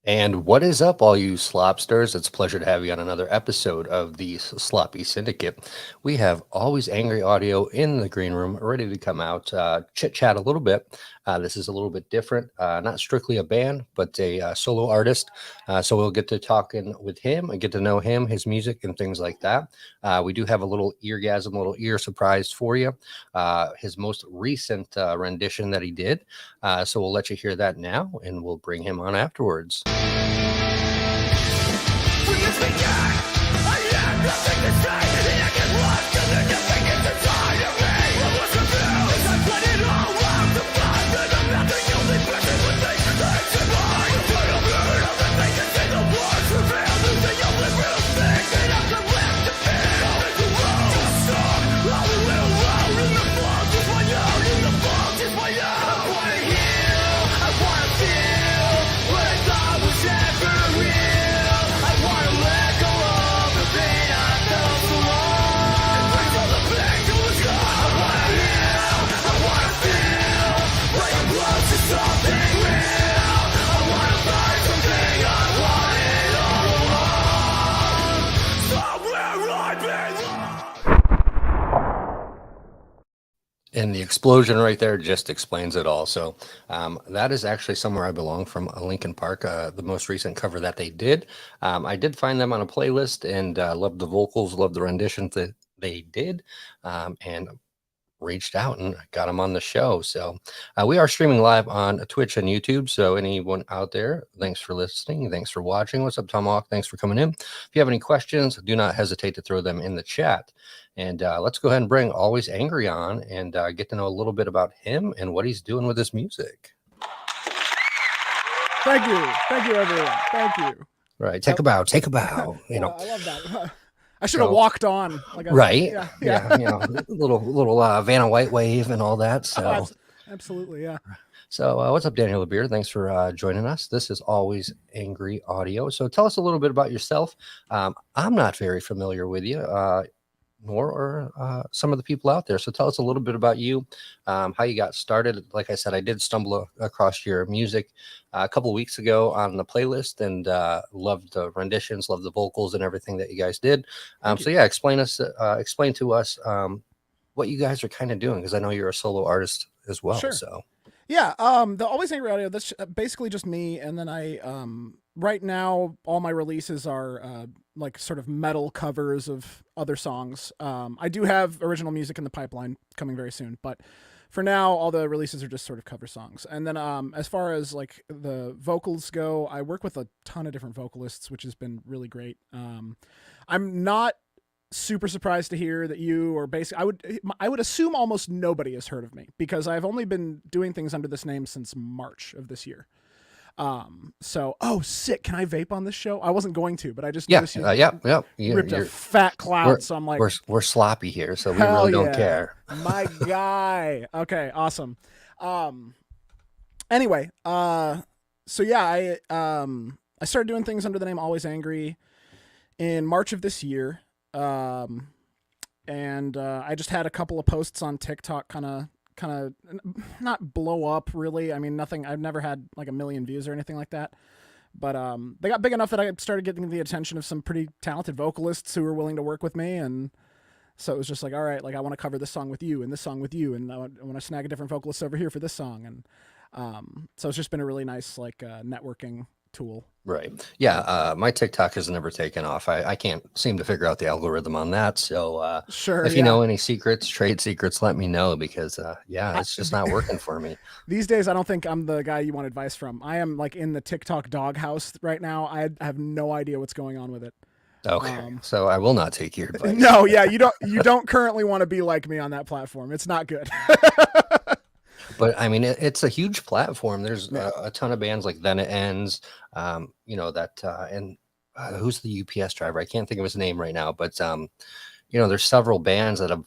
And what is up, all you slopsters? It's a pleasure to have you on another episode of the Sloppy Syndicate. We have Always Angry Audio in the green room, ready to come out, chit chat a little bit. This is a little bit different, not strictly a band, but a solo artist. So we'll get to talking with him and get to know him, his music, and things like that. We do have a little eargasm, a little ear surprise for you. His most recent rendition that he did. So we'll let you hear that now, and we'll bring him on afterwards. And the explosion right there just explains it all. So that is actually Somewhere I Belong from Linkin Park, the most recent cover that they did. I did find them on a playlist and loved the vocals, loved the renditions that they did, and reached out and got them on the show. So we are streaming live on Twitch and YouTube. So anyone out there, thanks for listening. Thanks for watching. What's up, Tomahawk? Thanks for coming in. If you have any questions, do not hesitate to throw them in the chat. And let's go ahead and bring Always Angry on and get to know a little bit about him and what he's doing with his music. Thank you, everyone. Thank you. Right. Take a bow. Take a bow. You know, I love that. I should have walked on. Right. Yeah. You know, little Vanna White wave and all that. So absolutely. Yeah. So what's up, Daniel LeBeer? Thanks for joining us. This is Always Angry Audio. So tell us a little bit about yourself. I'm not very familiar with you, nor are some of the people out there. So tell us a little bit about you, how you got started. Like I said, I did stumble across your music a couple of weeks ago on the playlist and loved the renditions, loved the vocals and everything that you guys did. So yeah, explain to us what you guys are kind of doing, because I know you're a solo artist as well. Sure. So yeah, the Always Angry Audio, that's basically just me. And then I, right now, all my releases are like sort of metal covers of other songs. I do have original music in the pipeline coming very soon, but for now, all the releases are just sort of cover songs. And then as far as like the vocals go, I work with a ton of different vocalists, which has been really great. I'm not super surprised to hear that you are basically, I would assume almost nobody has heard of me, because I've only been doing things under this name since March of this year. Oh, sick. Can I vape on this show? I wasn't going to, but I just noticed you ripped a fat cloud. So I'm like, we're sloppy here, so we really don't care. My guy. Okay, awesome. Anyway, so yeah, I started doing things under the name Always Angry in March of this year. And I just had a couple of posts on TikTok kind of not blow up really. I mean, nothing, I've never had like 1 million views or anything like that, but they got big enough that I started getting the attention of some pretty talented vocalists who were willing to work with me. And so it was just like, all right, like I want to cover this song with you and this song with you, and I want to snag a different vocalist over here for this song. And so it's just been a really nice like networking tool. Right. Yeah. My TikTok has never taken off. I can't seem to figure out the algorithm on that. So sure, if you know any secrets, trade secrets, let me know, because it's just not working for me. These days, I don't think I'm the guy you want advice from. I am like in the TikTok doghouse right now. I have no idea what's going on with it. Okay. So I will not take your advice. No, yeah, you don't currently want to be like me on that platform. It's not good. But I mean, it's a huge platform. There's a ton of bands like Then It Ends, and who's the UPS driver? I can't think of his name right now, but there's several bands that have,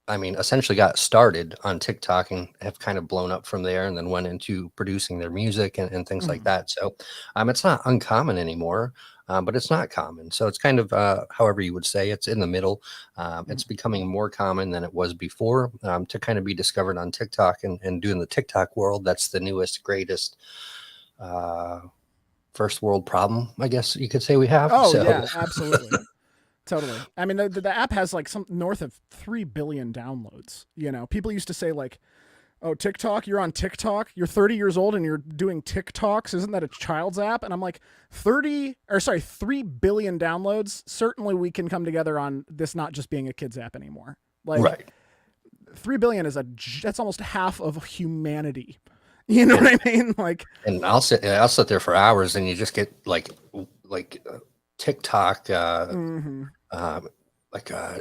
I mean, essentially got started on TikTok and have kind of blown up from there, and then went into producing their music and things like that. So it's not uncommon anymore, but it's not common. So it's kind of, however you would say, it's in the middle. It's becoming more common than it was before, to kind of be discovered on TikTok and doing the TikTok world. That's the newest, greatest first world problem, I guess you could say we have. Oh So yeah, absolutely. Totally. I mean, the app has like some north of 3 billion downloads. You know, people used to say like, "Oh, TikTok, you're on TikTok. You're 30 years old and you're doing TikToks. Isn't that a child's app?" And I'm like, 3 billion downloads. Certainly we can come together on this not just being a kid's app anymore. Like right. 3 billion that's almost half of humanity. You know And what I mean? Like, and I'll sit there for hours, and you just get TikTok, mhm.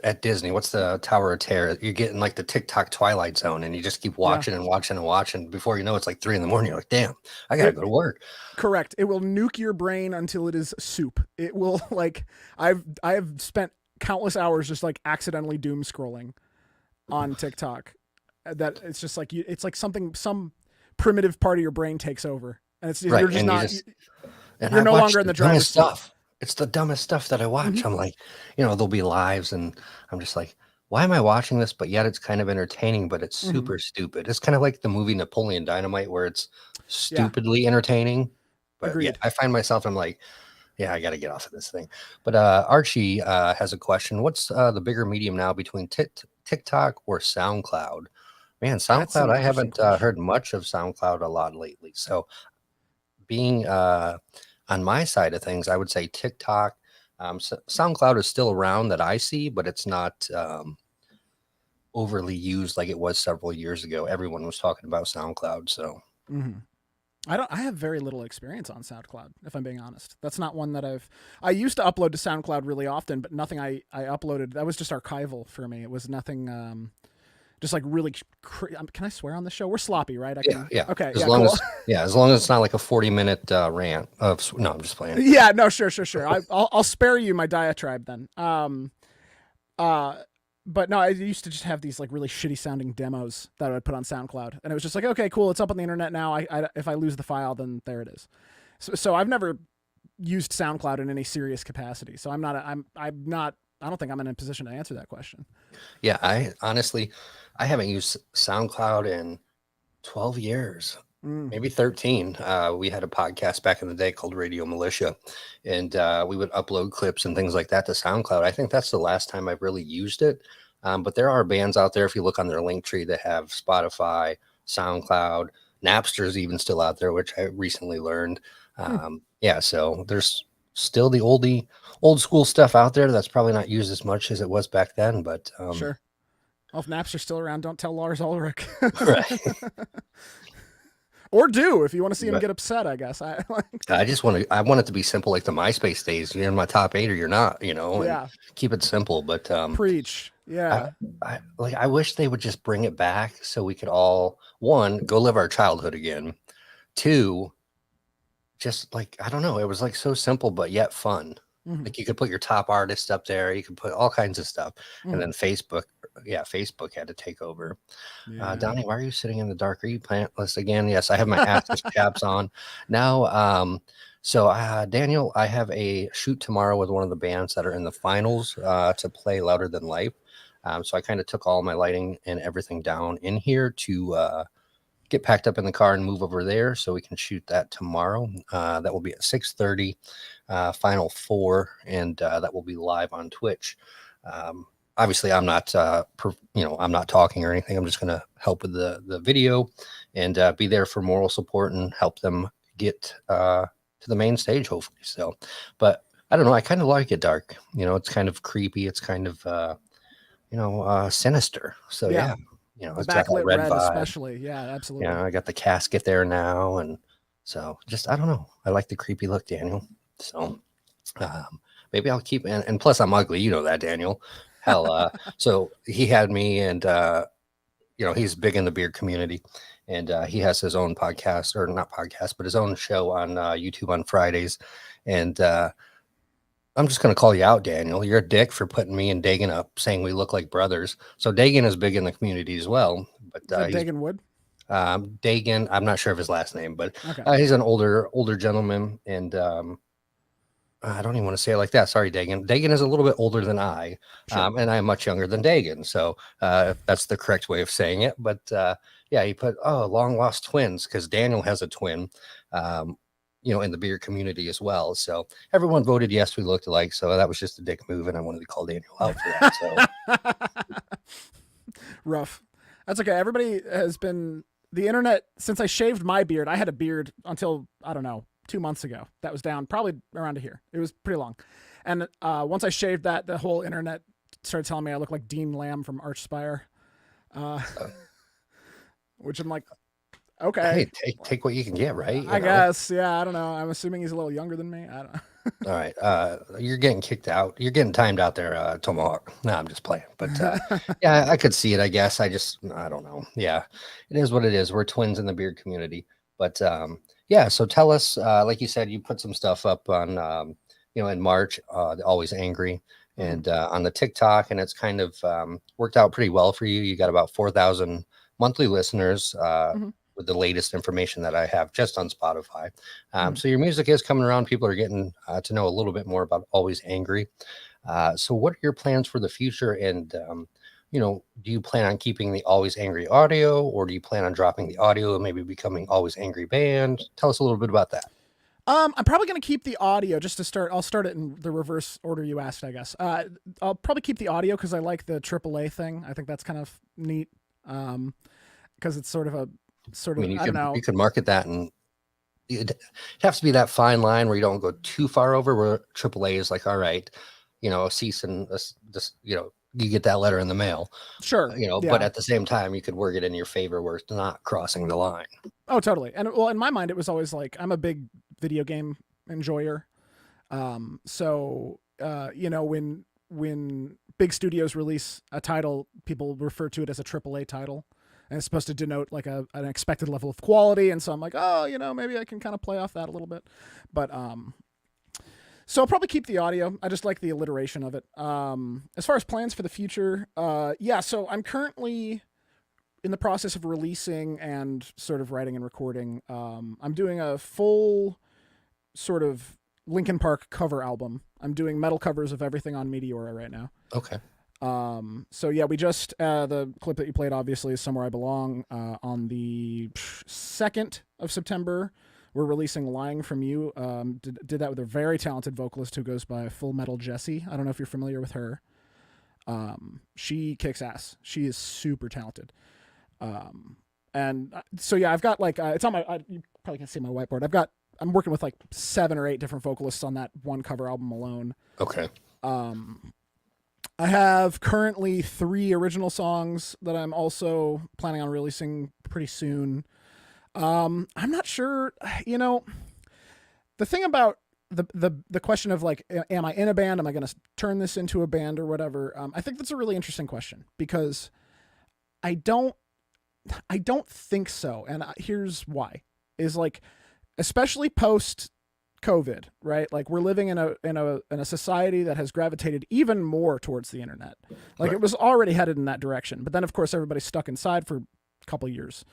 at Disney. What's the Tower of Terror? You're getting like the TikTok Twilight Zone, and you just keep Yeah. watching and watching and watching. Before you know, it's like 3 a.m. You're like, damn, I gotta It, go to work. correct. It will nuke your brain until it is soup. It will like I have spent countless hours just like accidentally doom scrolling on TikTok. That it's just like it's like some primitive part of your brain takes over, and it's Right, you're just and not and you're I no watch longer in the the driver's dumbest seat. stuff. It's the dumbest stuff that I Mhm. watch. I'm like, there'll be lives, and I'm just like, why am I watching this? But yet it's kind of entertaining, but it's Mhm. super stupid. It's kind of like the movie Napoleon Dynamite, where it's Yeah, stupidly entertaining. But yeah, agreed. I find myself, I'm like, yeah, I got to get off of this thing. But Archie has a question. What's the bigger medium now between TikTok or SoundCloud? Man, That's SoundCloud, an I interesting haven't question. heard much of SoundCloud a lot lately. So being on my side of things, I would say TikTok. SoundCloud is still around that I see, but it's not overly used like it was several years ago. Everyone was talking about SoundCloud. So Mhm. I have very little experience on SoundCloud, if I'm being honest. That's not one that I used to upload to SoundCloud really often, but nothing I uploaded that was just archival for me. It was nothing just like really can I swear on this show? We're sloppy, right? I yeah, can. yeah. Okay, As yeah, long cool. as as long as it's not like a 40-minute rant of no, I'm just playing. Yeah, no, sure. I'll spare you my diatribe then. Uh but no, I used to just have these like really shitty sounding demos that I would put on SoundCloud, and it was just like, okay, cool, it's up on the internet now. If I lose the file, then there it is. So I've never used SoundCloud in any serious capacity. So I'm not. I don't think I'm in a position to answer that question. Yeah, I honestly, I haven't used SoundCloud in 12 years, Mm, maybe 13. We had a podcast back in the day called Radio Militia, and we would upload clips and things like that to SoundCloud. I think that's the last time I've really used it. But there are bands out there, if you look on their link tree, that have Spotify, SoundCloud, Napster's even still out there, which I recently learned. hmm, Yeah, so there's still the old school stuff out there that's probably not used as much as it was back then. But sure. Well, if Napster's still around, don't tell Lars Ulrich. right. Or do if you want to see him But get upset. I guess I like. I want it to be simple like the MySpace days. You're in my top 8 or you're not, and Yeah, keep it simple. But preach. I, Yeah. I wish they would just bring it back so we could all, one, go live our childhood again. Two, just like, I don't know, it was like so simple but yet fun. Hmm. Like you could put your top artist up there, you could put all kinds of stuff. And Hmm. then Facebook had to take over. Yeah. Donnie, why are you sitting in the dark? Are you plantless again? Yes, I have my Axis chaps on now. So Daniel, I have a shoot tomorrow with one of the bands that are in the finals to play Louder Than Life. So I kind of took all my lighting and everything down in here to get packed up in the car and move over there so we can shoot that tomorrow. That will be at 6:30, final 4, and that will be live on Twitch. Obviously, I'm not, I'm not talking or anything. I'm just going to help with the video and be there for moral support and help them get to the main stage, hopefully. So, but I don't know. I kind of like it dark. It's kind of creepy. It's kind of, sinister. So Yeah. yeah, The it's got that backlit red red, vibe. especially. Yeah, absolutely. I got the casket there now, and so just I don't know. I like the creepy look, Daniel. So maybe I'll keep and plus I'm ugly, you know that, Daniel. Hell, so he had me, and he's big in the beard community, and he has his own podcast, or not podcast, but his own show on YouTube on Fridays, and I'm just going to call you out, Daniel. You're a dick for putting me and Dagan up, saying we look like brothers. So Dagan is big in the community as well, but Is that he's Dagan Wood? Dagan. I'm not sure of his last name, but Okay. he's an older gentleman, and I don't even want to say it like that. Sorry, Dagan. Dagan is a little bit older than I, Sure. and I'm much younger than Dagan. So that's the correct way of saying it. But yeah, he put long lost twins because Daniel has a twin. Um, in the beer community as well. So everyone voted yes, we looked alike. So that was just a dick move, and I wanted to call Daniel out for that. So Rough. That's okay. Everybody has been the internet since I shaved my beard. I had a beard until I don't know 2 months ago. That was down probably around here. It was pretty long, and once I shaved that, the whole internet started telling me I look like Dean Lamb from Archspire, uh, which I'm like, okay, hey, take what you can get, right? I guess, yeah. I don't know. I'm assuming he's a little younger than me. I don't know. All right. You're getting kicked out. You're getting timed out there, Tomahawk. No, I'm just playing. But yeah, I could see it, I guess. I don't know. Yeah, it is what it is. We're twins in the beard community. But yeah, so tell us, like you said, you put some stuff up on, in March, Always Angry, and on the TikTok, and it's kind of worked out pretty well for you. You got about 4,000 monthly listeners. With the latest information that I have just on Spotify. So your music is coming around. People are getting to know a little bit more about Always Angry. So what are your plans for the future? And, do you plan on keeping the Always Angry audio, or do you plan on dropping the audio and maybe becoming Always Angry Band? Tell us a little bit about that. I'm probably going to keep the audio just to start. I'll start it in the reverse order you asked, I guess. I'll probably keep the audio because I like the AAA thing. I think that's kind of neat because it's sort of a I mean, I don't know. you could market that, and it has to be that fine line where you don't go too far over, where AAA is like, all right, a cease and just, you get that letter in the mail. Sure. But at the same time, you could work it in your favor where it's not crossing the line. Oh, totally. And well, in my mind, it was always like, I'm a big video game enjoyer. So, when big studios release a title, people refer to it as a AAA title. And it's supposed to denote like an expected level of quality. And so I'm like, oh, maybe I can kind of play off that a little bit. But so I'll probably keep the audio. I just like the alliteration of it. As far as plans for the future, yeah, so I'm currently in the process of releasing and sort of writing and recording. I'm doing a full sort of Linkin Park cover album. I'm doing metal covers of everything on Meteora right now. Okay. So yeah, we just the clip that you played obviously is Somewhere I Belong. On the 2nd of September, we're releasing Lying From You. Did that with a very talented vocalist who goes by Full Metal Jessie. I don't know if you're familiar with her. She kicks ass. She is super talented. And so yeah, I've got like it's on my. You probably can't see my whiteboard. I'm working with like 7 or 8 different vocalists on that one cover album alone. Okay. I have currently 3 original songs that I'm also planning on releasing pretty soon. I'm not sure, the thing about the question of like, am I in a band? Am I going to turn this into a band or whatever? I think that's a really interesting question because I don't think so. And here's why is like, especially post COVID, right? Like we're living in a society that has gravitated even more towards the internet. Like right. It was already headed in that direction, but then of course everybody's stuck inside for a couple of years,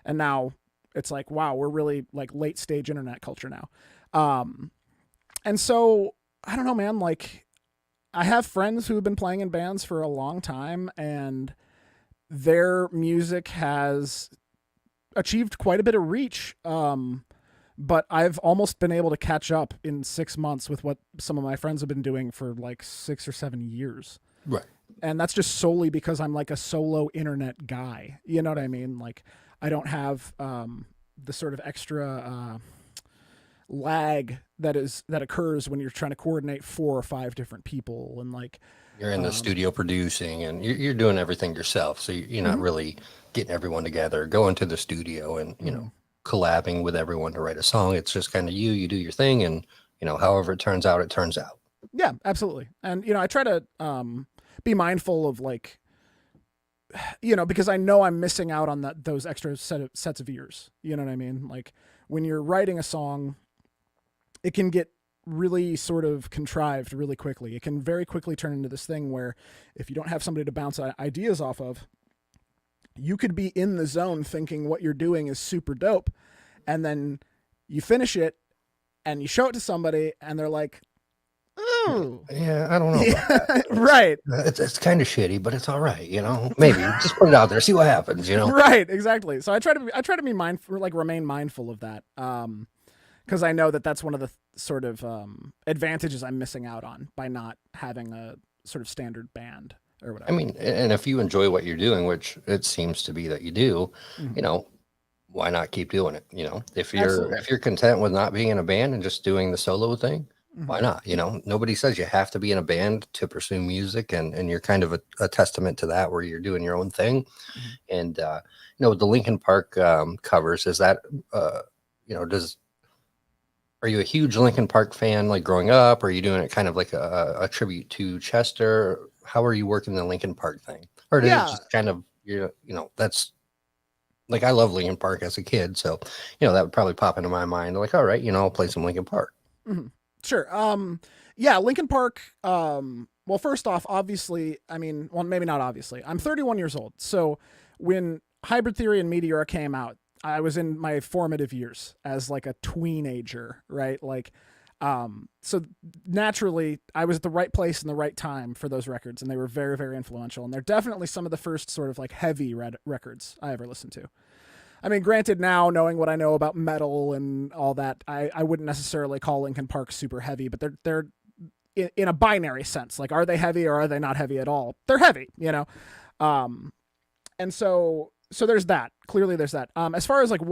and now it's like, wow, we're really like late stage internet culture now. And so I don't know, man. Like I have friends who have been playing in bands for a long time, and their music has achieved quite a bit of reach. But I've almost been able to catch up in 6 months with what some of my friends have been doing for like 6 or 7 years. Right. And that's just solely because I'm like a solo internet guy. You know what I mean? Like I don't have the sort of extra lag that occurs when you're trying to coordinate 4 or 5 different people, and like you're in the studio producing, and you're doing everything yourself. So you're not really getting everyone together, going to the studio and, collabing with everyone to write a song. It's just kind of you do your thing, and however it turns out, it turns out. Yeah, absolutely. And I try to be mindful of like because I know I'm missing out on those extra sets of ears. You know what I mean? Like when you're writing a song, it can get really sort of contrived really quickly. It can very quickly turn into this thing where if you don't have somebody to bounce ideas off of, you could be in the zone thinking what you're doing is super dope, and then you finish it and you show it to somebody and they're like, oh yeah, I don't know about that. Right. It's kind of shitty, but it's all right. Maybe just put it out there, see what happens, Right. Exactly. So I try to be mindful, like remain mindful of that. because I know that that's one of the sort of advantages I'm missing out on by not having a sort of standard band or I whatever. mean, and if you enjoy what you're doing, which it seems to be that you do, Hmm. you know, why not keep doing it? Absolutely. If you're content with not being in a band and just doing the solo thing, Hmm. why not? Nobody says you have to be in a band to pursue music, and you're kind of a testament to that, where you're doing your own thing. Hmm. And with the Linkin Park covers, is that does are you a huge Linkin Park fan, like growing up? Or are you doing it kind of like a tribute to Chester? How are you working the Linkin Park thing? Or did it Yeah. just kind of, that's like, I love Linkin Park as a kid. So, that would probably pop into my mind. Like, all right, I'll play some Linkin Park. Hmm. Sure. Yeah, Lincoln Park. Well, first off, obviously, I mean, well, maybe not obviously. I'm 31 years old. So when Hybrid Theory and Meteora came out, I was in my formative years as like a tweenager, right? Like, so naturally, I was at the right place in the right time for those records, and they were very, very influential. And they're definitely some of the first sort of like heavy records I ever listened to. I mean, granted, now knowing what I know about metal and all that, I wouldn't necessarily call Linkin Park super heavy, but they're in a binary sense. Like, are they heavy or are they not heavy at all? They're heavy, you know. Um, and so there's that. Clearly, there's that. As far as like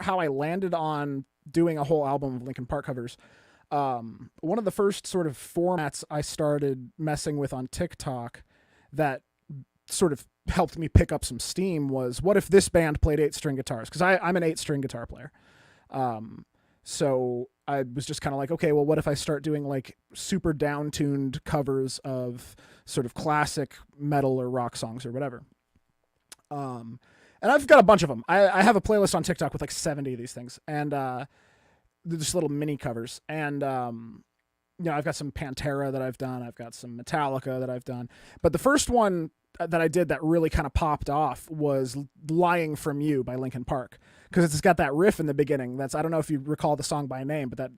how I landed on doing a whole album of Linkin Park covers, one of the first sort of formats I started messing with on TikTok that sort of helped me pick up some steam was, what if this band played 8-string guitars? Because I'm an 8-string guitar player. So I was just kind of like, okay, well, what if I start doing like super down-tuned covers of sort of classic metal or rock songs or whatever? And I've got a bunch of them. I have a playlist on TikTok with like 70 of these things, and they're just little mini covers. And I've got some Pantera that I've done. I've got some Metallica that I've done. But the first one that I did that really kind of popped off was "Lying from You" by Linkin Park, because it's got that riff in the beginning. I don't know if you recall the song by name, but that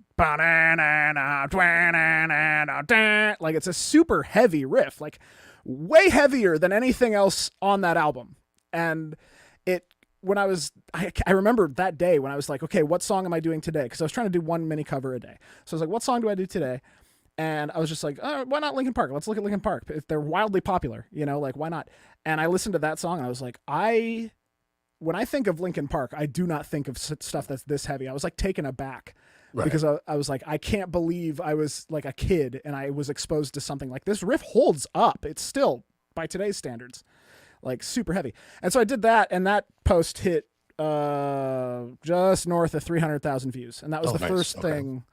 like, it's a super heavy riff, like way heavier than anything else on that album. And it when I remember that day when I was like, okay, what song am I doing today? Because I was trying to do one mini cover a day. So I was like, what song do I do today? And I was just like, oh, why not Linkin Park? Let's look at Linkin Park. If they're wildly popular, like, why not? And I listened to that song and I was like, when I think of Linkin Park, I do not think of stuff that's this heavy. I was like taken aback, Right. because I was like, I can't believe I was like a kid and I was exposed to something like this. Riff holds up. It's still, by today's standards, like super heavy. And so I did that, and that post hit just north of 300,000 views. And that was the Nice. first Okay. thing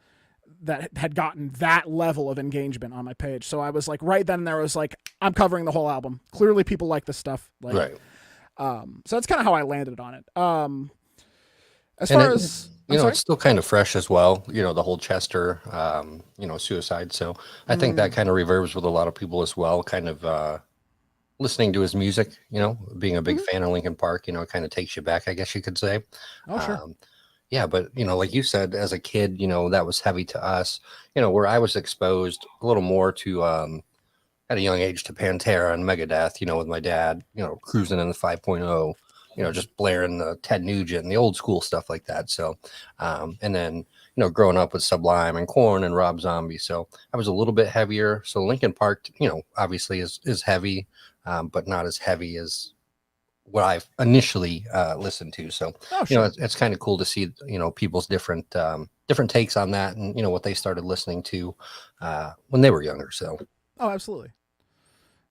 that had gotten that level of engagement on my page. So I was like, right then and there, was like, I'm covering the whole album. Clearly people like this stuff. Like, Right. So that's kind of how I landed on it. As And far as, I'm sorry. it's still kind of fresh as well, the whole Chester, suicide. So I think that kind of reverbs with a lot of people as well, kind of listening to his music, being a big fan of Linkin Park, it kind of takes you back, I guess you could say. Oh, sure. Yeah, but like you said, as a kid, that was heavy to us, where I was exposed a little more to, at a young age, to Pantera and Megadeth, with my dad, cruising in the 5.0, just blaring the Ted Nugent and the old school stuff like that. So, and then, growing up with Sublime and Korn and Rob Zombie. So I was a little bit heavier. So Linkin Park, obviously is heavy, but not as heavy as what I've initially listened to. So, Oh, sure. it's kind of cool to see, people's different takes on that, and, what they started listening to when they were younger. So, Oh, absolutely.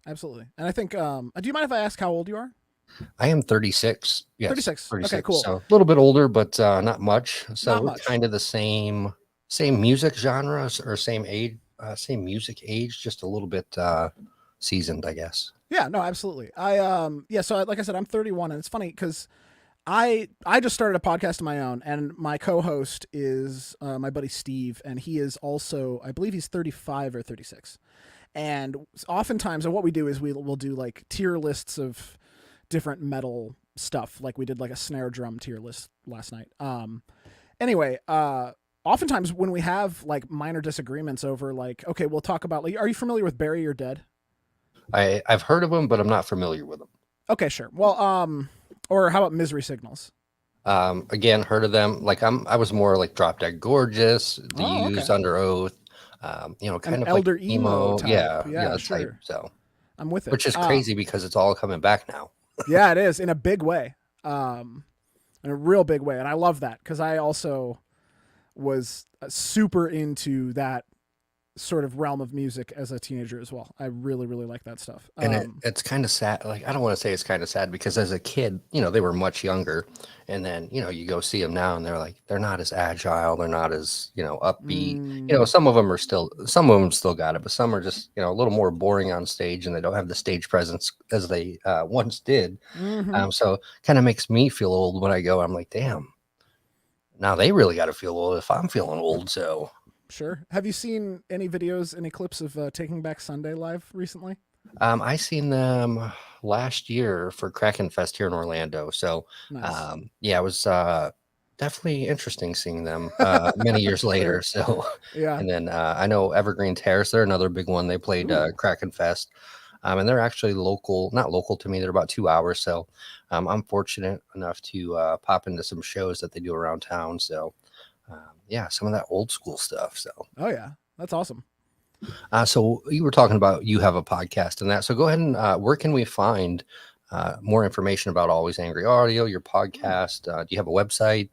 Absolutely. And I think, do you mind if I ask how old you are? I am 36. Yes, 36. Okay, 36. cool. So a little bit older, but not much. So Not we're much. kind of the same music genres, or same age, same music age, just a little bit seasoned, I guess. Yeah, no, absolutely. Yeah, so like I said, I'm 31, and it's funny because I just started a podcast of my own, and my co-host is my buddy Steve, and he is also, I believe he's 35 or 36. And oftentimes, and what we do is we'll do like tier lists of different metal stuff. Like, we did like a snare drum tier list last night. Anyway, oftentimes when we have like minor disagreements over, like, okay, we'll talk about, like, are you familiar with Bury Your Dead? I've heard of them, but I'm not familiar with them. Okay, sure. Well, or how about Misery Signals? Again, heard of them. Like I was more like Drop Dead Gorgeous, The Oh, okay. Used, Under Oath. An Kind of like elder emo emo. type. Yeah, Yeah, type. sure. So, I'm with it. which is crazy because it's all coming back now. Yeah, it is in a big way. In a real big way. And I love that because I also was super into that sort of realm of music as a teenager as well. I really, really like that stuff. And it's kind of sad. Like, I don't want to say it's kind of sad because as a kid, they were much younger. And then, you go see them now and they're like, they're not as agile. They're not as, upbeat. Mm, Some of them still got it, but some are just, a little more boring on stage and they don't have the stage presence as they once did. hmm So kind of makes me feel old when I go, I'm like, damn, now they really got to feel old if I'm feeling old. So, sure. Have you seen any videos, any clips of Taking Back Sunday live recently? I seen them last year for Kraken Fest here in Orlando. So, Nice. yeah, it was definitely interesting seeing them many years later. Sure. So, Yeah. and then I know Evergreen Terrace, they're another big one. They played Ooh. Kraken Fest, and they're actually local, not local to me. They're about 2 hours. So, I'm fortunate enough to pop into some shows that they do around town. So, yeah, some of that old school stuff. So, Oh yeah. That's awesome. so you were talking about you have a podcast and that. So go ahead and where can we find more information about Always Angry Audio, your Hmm. podcast? Do you have a website?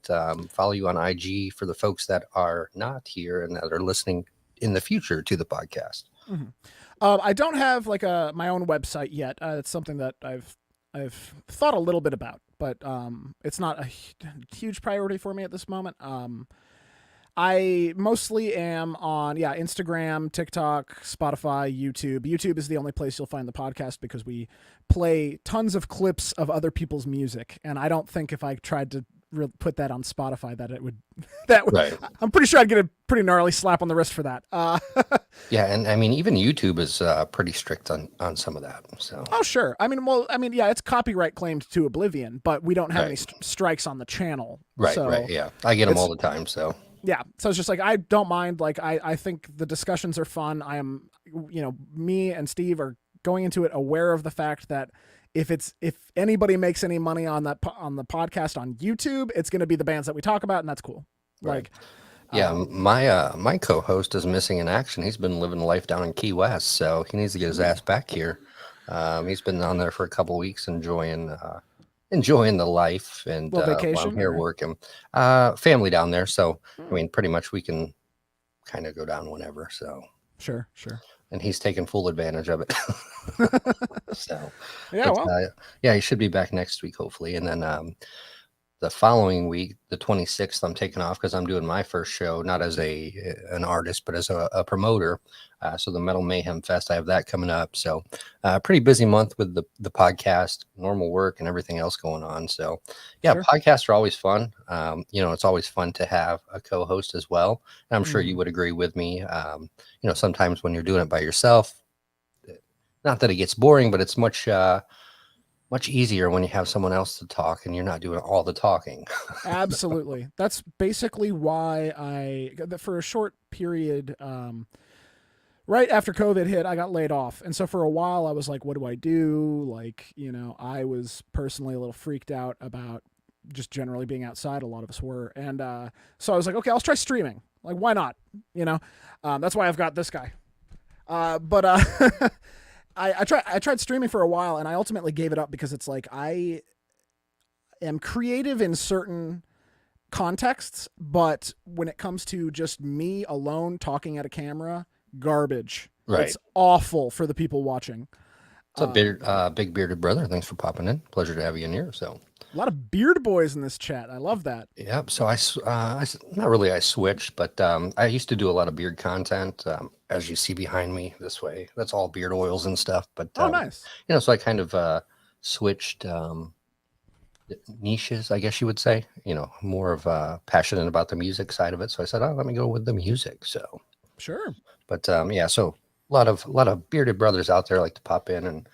Follow you on IG for the folks that are not here and that are listening in the future to the podcast. hmm I don't have like my own website yet. It's something that I've thought a little bit about, but it's not a huge priority for me at this moment. I mostly am on Instagram, TikTok, Spotify, YouTube. YouTube is the only place you'll find the podcast because we play tons of clips of other people's music, and I don't think if I tried to put that on Spotify that it would that would, Right. I'm pretty sure I'd get a pretty gnarly slap on the wrist for that. Yeah, and I mean even YouTube is pretty strict on some of that. So Oh sure. Yeah, it's copyright claimed to oblivion, but we don't have any right, strikes on the channel, right, so yeah, I get them all it's the time. So yeah. So it's just like I don't mind. Like I think the discussions are fun. I am, me and Steve are going into it aware of the fact that if anybody makes any money on on the podcast on YouTube, it's going to be the bands that we talk about, and that's cool. right. Like, Yeah, um, my co-host is missing in action. He's been living life down in Key West, so he needs to get his ooh, ass back here. He's been down there for a couple weeks, enjoying the life, and little while I'm vacation here or working, family down there. So I hmm, mean, pretty much we can kind of go down whenever. So, sure, sure. and he's taking full advantage of it. So, Yeah, but well, yeah, he should be back next week hopefully, and then the following week, the 26th, I'm taking off because I'm doing my first show, not as an artist, but as a promoter. So the Metal Mayhem Fest, I have that coming up. So pretty busy month with the podcast, normal work, and everything else going on. So yeah, sure. podcasts are always fun. It's always fun to have a co-host as well. And I'm sure you hmm would agree with me. Sometimes when you're doing it by yourself, not that it gets boring, but it's much easier when you have someone else to talk and you're not doing all the talking. Absolutely. That's basically why for a short period, right after COVID hit, I got laid off. And so for a while, I was like, what do I do? Like, I was personally a little freaked out about just generally being outside. A lot of us were. And so I was like, okay, I'll try streaming. Like, why not? You know, that's why I've got this guy. But I tried streaming for a while and I ultimately gave it up because it's like I am creative in certain contexts, but when it comes to just me alone talking at a camera, garbage. Right. It's awful for the people watching. What's up, Um, big bearded brother? Thanks for popping in. Pleasure to have you in here. So, a lot of beard boys in this chat. I love that. yep. So not really I switched, but I used to do a lot of beard content. As you see behind me this way, that's all beard oils and stuff. But Oh, nice. so I kind of switched niches, I guess you would say. More of passionate about the music side of it. So I said, oh, let me go with the music. So, Sure. but yeah, so a lot of bearded brothers out there like to pop in and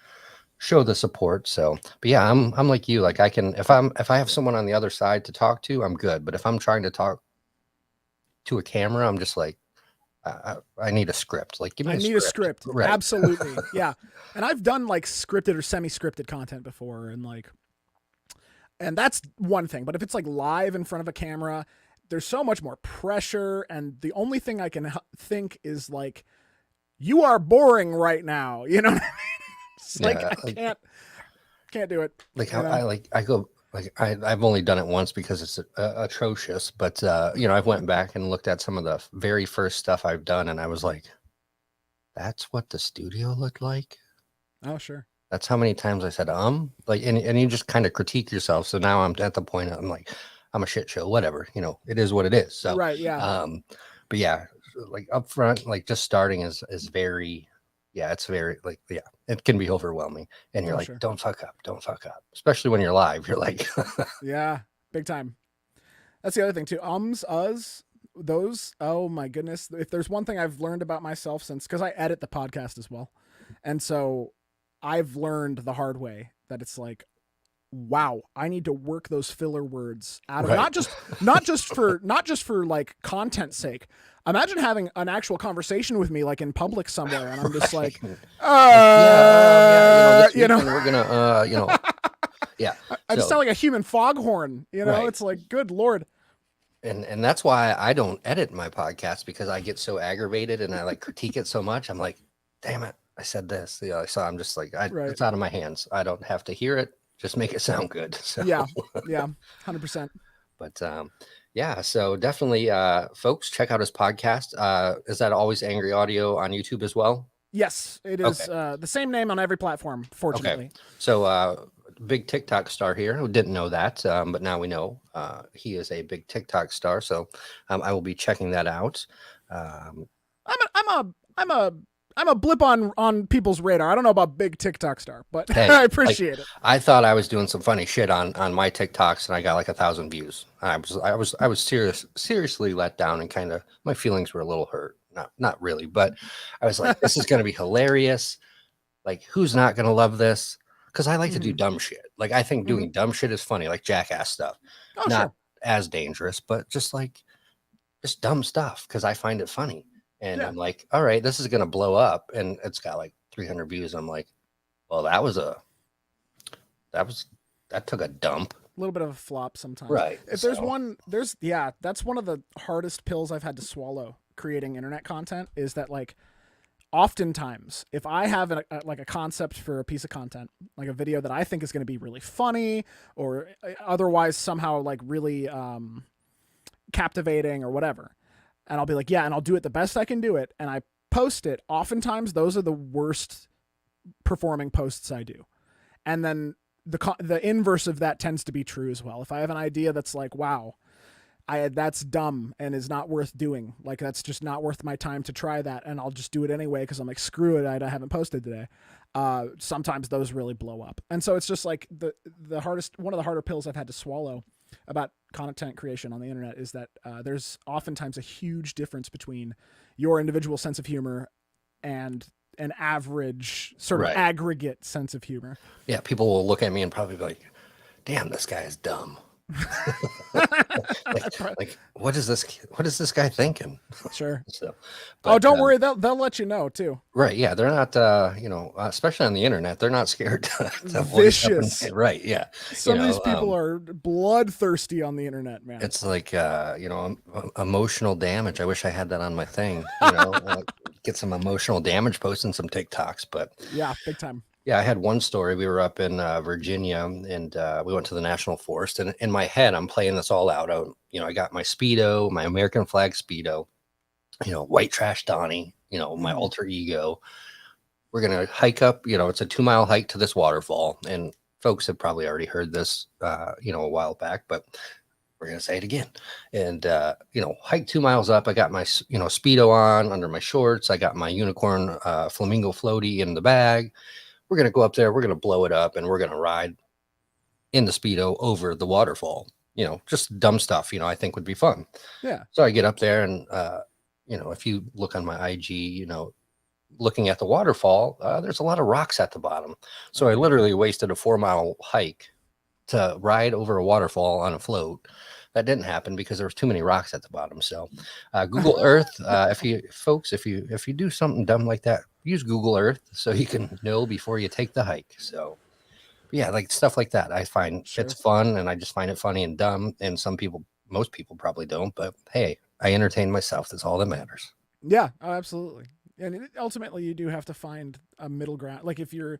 show the support. So, but yeah, I'm like you. Like I can if I have someone on the other side to talk to, I'm good. But if I'm trying to talk to a camera, I'm just like I need a script. Like give me I a need a script. script. Right. Absolutely. Yeah. And I've done like scripted or semi scripted content before. And like, And that's one thing. But if it's like live in front of a camera, there's so much more pressure. And the only thing I can think is like, you are boring right now. You know what I mean? It's like, Yeah, I can't do it. like You how know? I go like I've only done it once because it's atrocious, but I've went back and looked at some of the very first stuff I've done, and I was like, that's what the studio looked like. Oh, sure. That's how many times I said like, and you just kind of critique yourself. So now I'm at the point I'm like, I'm a shit show, whatever, it is what it is. So Right. Yeah. but yeah, like up front, like just starting is very, yeah, it's very like, yeah, it can be overwhelming. And you're Oh, like, sure. don't fuck up, especially when you're live. You're like, Yeah. Big time. That's the other thing too. Us, those. Oh my goodness. If there's one thing I've learned about myself since, because I edit the podcast as well, and so I've learned the hard way that it's like, wow, I need to work those filler words out of right. not just for like content's sake. Imagine having an actual conversation with me like in public somewhere, and I'm just like, this you know, weekend we're gonna, yeah. I just So, sound like a human foghorn. You know, right. it's like, good lord. And that's why I don't edit my podcast, because I get so aggravated and I like critique it so much. I'm like, damn it, I said this. So I'm just like, Right. it's out of my hands. I don't have to hear it. Just make it sound good. So Yeah. Yeah. 100%. but yeah, so definitely folks, check out his podcast. Is that Always Angry Audio on YouTube as well? Yes, it is the same name on every platform, fortunately. Okay. So big TikTok star here who didn't know that, but now we know he is a big TikTok star. So I will be checking that out. I'm a blip on people's radar. I don't know about big TikTok star, but Hey, I appreciate it. I thought I was doing some funny shit on my TikToks, and I got like 1,000 views. I was seriously let down, and kind of my feelings were a little hurt. Not really, but I was like, this is going to be hilarious. Like, who's not going to love this? Because I like to do dumb shit. Like, I think doing dumb shit is funny, like jackass stuff. Oh, Not sure. as dangerous, but just dumb stuff, because I find it funny. And Yeah. I'm like, all right, this is going to blow up. And it's got like 300 views. I'm like, well, that took a dump. A little bit of a flop sometimes. Right. If there's one, that's one of the hardest pills I've had to swallow creating internet content, is that like oftentimes if I have like a concept for a piece of content, like a video that I think is going to be really funny or otherwise somehow like really captivating or whatever, and I'll be like, yeah, and I'll do it the best I can do it, and I post it, oftentimes those are the worst performing posts I do. And then the inverse of that tends to be true as well. If I have an idea that's like, wow, that's dumb and is not worth doing, like that's just not worth my time to try that, and I'll just do it anyway because I'm like, screw it, I haven't posted today. Sometimes those really blow up, and so it's just like one of the harder pills I've had to swallow about content creation on the internet is that there's oftentimes a huge difference between your individual sense of humor and an average sort of aggregate sense of humor. Yeah, people will look at me and probably be like, damn, this guy is dumb. like what is this guy thinking? Sure. So, don't worry, they'll let you know too. Right. Yeah, they're not especially on the internet, they're not scared to vicious. Right. Yeah. Some of these people are bloodthirsty on the internet, man. It's like emotional damage. I wish I had that on my thing. Get some emotional damage posting some TikToks, but yeah, big time. Yeah, I had one story. We were up in Virginia, and we went to the National Forest. And in my head, I'm playing this all out. I got my Speedo, my American flag Speedo, white trash Donnie, my alter ego. We're going to hike up, it's a 2-mile hike to this waterfall. And folks have probably already heard this, a while back, but we're going to say it again. And, hike 2 miles up. I got my, Speedo on under my shorts. I got my unicorn flamingo floaty in the bag. We're going to go up there, we're going to blow it up, and we're going to ride in the Speedo over the waterfall. Just dumb stuff, I think would be fun. Yeah. So I get up there, and, if you look on my IG, looking at the waterfall, there's a lot of rocks at the bottom. So I literally wasted a 4-mile hike to ride over a waterfall on a float. That didn't happen because there was too many rocks at the bottom. So Google Earth, if you do something dumb like that, use Google Earth so you can know before you take the hike. So Yeah, like stuff like that. I find it's Sure. fun, and I just find it funny and dumb. And most people probably don't. But hey, I entertain myself. That's all that matters. Yeah. Oh, absolutely. And ultimately, you do have to find a middle ground. Like if you're,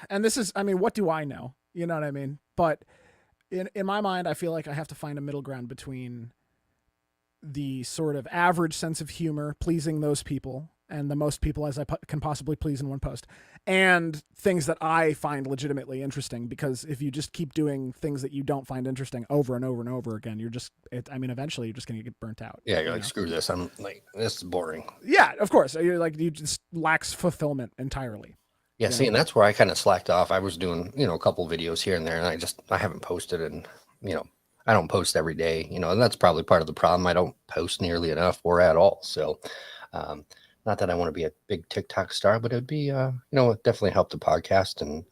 and this is, I mean, what do I know? You know what I mean? But in my mind, I feel like I have to find a middle ground between the sort of average sense of humor, pleasing those people and the most people as I can possibly please in one post, and things that I find legitimately interesting. Because if you just keep doing things that you don't find interesting over and over and over again, you're just, I mean, eventually you're just going to get burnt out. Yeah, you're You like, know? screw this. I'm like, this is boring. Yeah, of course. You're like, you just lacks fulfillment entirely. Yeah, You see, know? and that's where I kind of slacked off. I was doing, a couple videos here and there, and I haven't posted, and you know, I don't post every day, and that's probably part of the problem. I don't post nearly enough or at all. So, um, not that I want to be a big TikTok star, but it'd be, it definitely help the podcast and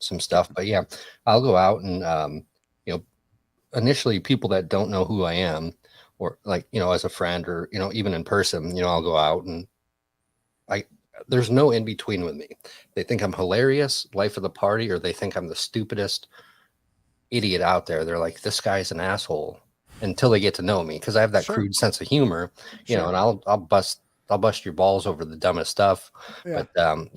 some Sure. stuff. But yeah, I'll go out and, you know, initially people that don't know who I am, or like, as a friend or, even in person, I'll go out and I there's no in between with me. They think I'm hilarious, life of the party, or they think I'm the stupidest idiot out there. They're like, this guy's an asshole until they get to know me because I have that Sure. crude sense of humor, Sure. and I'll bust your balls over the dumbest stuff. Yeah. But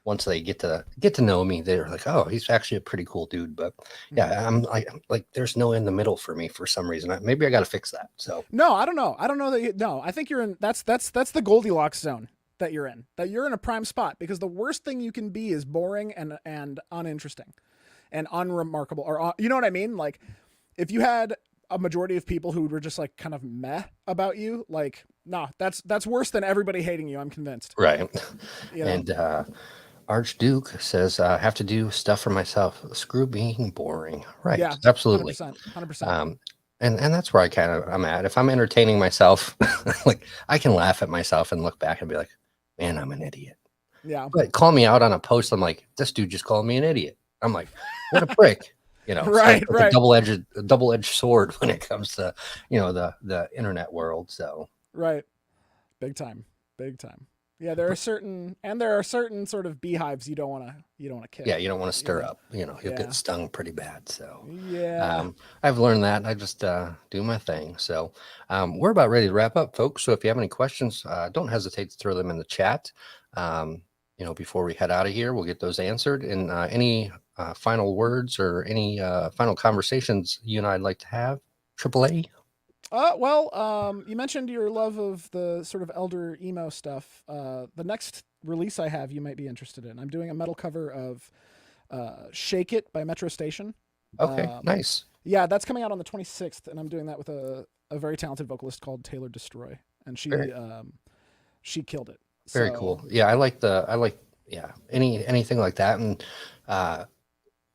once they get to know me, they're like, oh, he's actually a pretty cool dude. But Mhm. yeah, I'm like there's no in the middle for me for some reason. Maybe I got to fix that. So No, I don't know. I don't know that you, no, I think you're in that's the Goldilocks zone that you're in. That you're in a prime spot because the worst thing you can be is boring and uninteresting and unremarkable or you know what I mean? Like if you had a majority of people who were just like kind of meh about you, like nah, that's worse than everybody hating you, I'm convinced. right, You know? and Archduke says, I have to do stuff for myself. Screw being boring. Right. Yeah. Absolutely. 100%. 100%. Um, and that's where I'm at. If I'm entertaining myself, like I can laugh at myself and look back and be like, man, I'm an idiot. Yeah. But call me out on a post. I'm like, this dude just called me an idiot. I'm like, what a prick. So Right, it's like right. a double-edged sword when it comes to, the internet world. So Right. Big time. Big time. Yeah, there are certain sort of beehives you don't want to yeah, kill. you don't want to You stir know. up, you'll get Yeah. stung pretty bad. So Yeah. I've learned that. I just do my thing. So we're about ready to wrap up, folks. So if you have any questions, don't hesitate to throw them in the chat. Um, before we head out of here, we'll get those answered. And any final words or any final conversations you and I'd like to have, AAA? You mentioned your love of the sort of elder emo stuff. The next release I have, you might be interested in. I'm doing a metal cover of "Shake It" by Metro Station. Okay, nice. Yeah, that's coming out on the 26th, and I'm doing that with a very talented vocalist called Taylor Destroy, and Very, she killed it. very So cool. Yeah, I like, yeah, anything like that. And uh,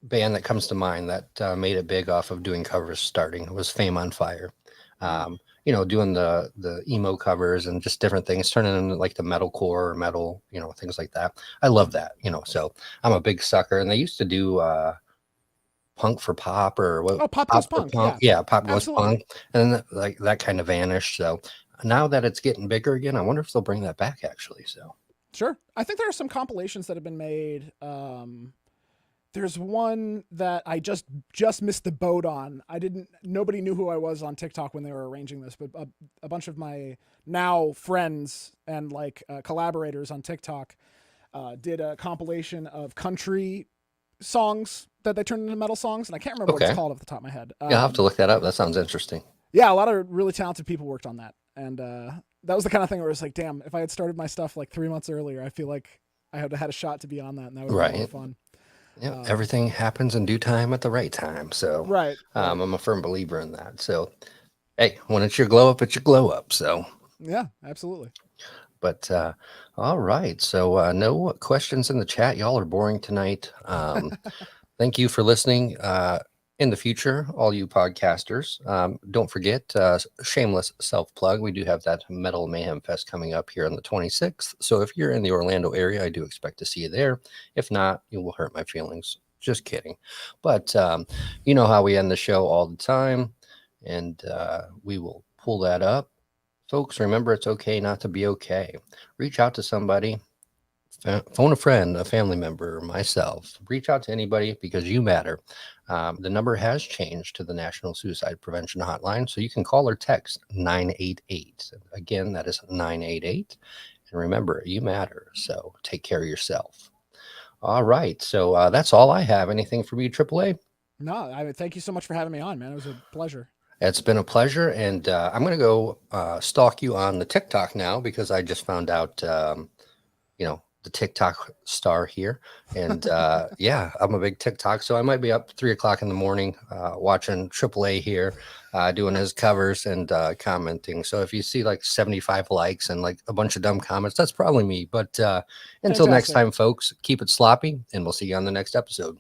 band that comes to mind that made it big off of doing covers starting was Fame on Fire. mm, Doing the emo covers and just different things, turning into like the metalcore, metal, things like that. I love that, so I'm a big sucker. And they used to do punk for pop or what, oh, Pop Goes pop for Punk, punk, yeah, yeah, pop goes absolutely. punk, and then, like that kind of vanished. So now that it's getting bigger again, I wonder if they'll bring that back actually. So Sure, I think there are some compilations that have been made. There's one that I just missed the boat on. I didn't. Nobody knew who I was on TikTok when they were arranging this, but a bunch of my now friends and like collaborators on TikTok did a compilation of country songs that they turned into metal songs, and I can't remember what it's okay, called off the top of my head. yeah, I'll have to look that up. That sounds interesting. Yeah, a lot of really talented people worked on that, and that was the kind of thing where it's like, damn, if I had started my stuff like 3 months earlier, I feel like I had had a shot to be on that, and that would have been a lot of Right. fun. Yeah, Um, everything happens in due time at the right time. So right, right. I'm a firm believer in that. So hey, when it's your glow up, it's your glow up. So, Yeah, absolutely. but all right. So no questions in the chat. Y'all are boring tonight. Thank you for listening. In the future, all you podcasters, don't forget, shameless self plug. We do have that Metal Mayhem Fest coming up here on the 26th. So if you're in the Orlando area, I do expect to see you there. If not, you will hurt my feelings. Just kidding. But you know how we end the show all the time, and we will pull that up. Folks, remember it's okay not to be okay. Reach out to somebody. phone a friend, a family member, myself. Reach out to anybody because you matter. The number has changed to the National Suicide Prevention Hotline, so you can call or text 988. Again, that is 988. And remember, you matter, so take care of yourself. All right, so that's all I have. Anything from you, AAA? No, I mean, thank you so much for having me on, man. It was a pleasure. It's been a pleasure, and I'm going to go stalk you on the TikTok now because I just found out, the TikTok star here, and yeah, I'm a big TikTok, so I might be up 3 o'clock in the morning watching AAA here, doing his covers and commenting. So if you see like 75 likes and like a bunch of dumb comments, that's probably me. But until next Fantastic. time, folks, keep it sloppy, and we'll see you on the next episode.